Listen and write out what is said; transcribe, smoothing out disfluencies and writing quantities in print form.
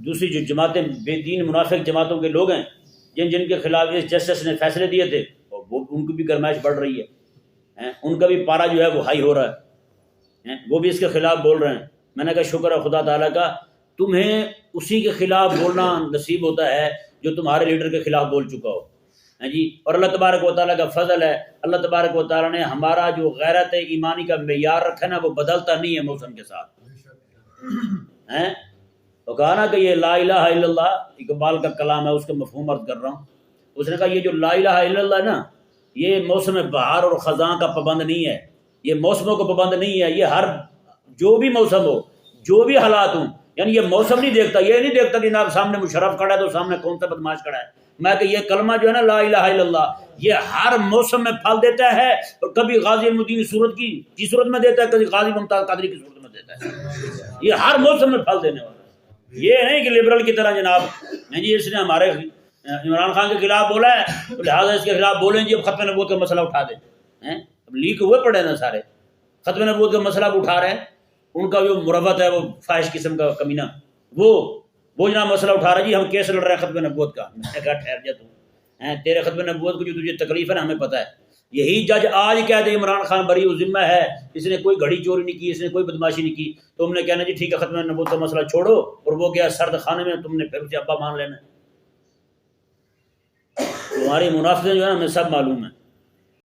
دوسری جو جماعتیں بے دین منافق جماعتوں کے لوگ ہیں جن کے خلاف اس جسٹس نے فیصلے دیے تھے، وہ ان کی بھی گرمائش بڑھ رہی ہے، ان کا بھی پارا جو ہے وہ ہائی ہو رہا ہے، وہ بھی اس کے خلاف بول رہے ہیں۔ میں نے کہا شکر ہے خدا تعالیٰ کا، تمہیں اسی کے خلاف بولنا نصیب ہوتا ہے جو تمہارے لیڈر کے خلاف بول چکا ہو، جی۔ اور اللہ تبارک و تعالیٰ کا فضل ہے، اللہ تبارک و تعالیٰ نے ہمارا جو غیرت ایمانی کا معیار رکھا نا وہ بدلتا نہیں ہے موسم کے ساتھ، ہیں تو کہا نا کہ یہ لا الہ الا اللہ اقبال کا کلام ہے، اس کا مفہوم عرض کر رہا ہوں۔ اس نے کہا یہ جو لا الہ الا اللہ نا یہ موسم بہار اور خزاں کا پابند نہیں ہے، یہ موسموں کو پابند نہیں ہے، یہ ہر جو بھی موسم ہو، جو بھی حالات ہوں، یعنی یہ موسم نہیں دیکھتا، یہ نہیں دیکھتا کہ جناب سامنے مشرف کھڑا ہے تو سامنے کون سا بدماش کھڑا ہے۔ میں کہ یہ کلمہ جو ہے نا لا الہ الا اللہ یہ ہر موسم میں پھل دیتا ہے، اور کبھی غازی المدین صورت کی صورت میں دیتا ہے، کبھی غازی ممتاز قادری کی صورت میں دیتا ہے، یہ ہر موسم میں پھل دینے والا ہے۔ یہ نہیں کہ لبرل کی طرح جناب جی اس نے ہمارے عمران خان کے خلاف بولا ہے تو لہٰذا اس کے خلاف بولیں جی اب ختم نبوت کا مسئلہ اٹھا دیں، اب لیک ہوئے پڑے نا سارے، ختم نبوت کا مسئلہ اٹھا رہے ہیں، ان کا جو مروت ہے وہ فاحش قسم کا کمینہ وہ جناب مسئلہ اٹھا رہا ہے، جی ہم کیس لڑ رہے ہیں ختم نبوت کا۔ میں نے کہا ٹھہر جا تو تیرے ختم نبوت کو جو تجھے تکلیف ہے نا ہمیں پتہ ہے، یہی جج آج کہہ دے عمران خان بری ذمہ ہے، اس نے کوئی گھڑی چوری نہیں کی، اس نے کوئی بدماشی نہیں کی، تو ہم نے کہنا جی ٹھیک ہے ختم نبوت کا مسئلہ چھوڑو، اور وہ گیا سرد خانے میں، تم نے پھر اسے ابا مان لینا۔ تمہاری منافقتیں جو ہے ہمیں سب معلوم ہے۔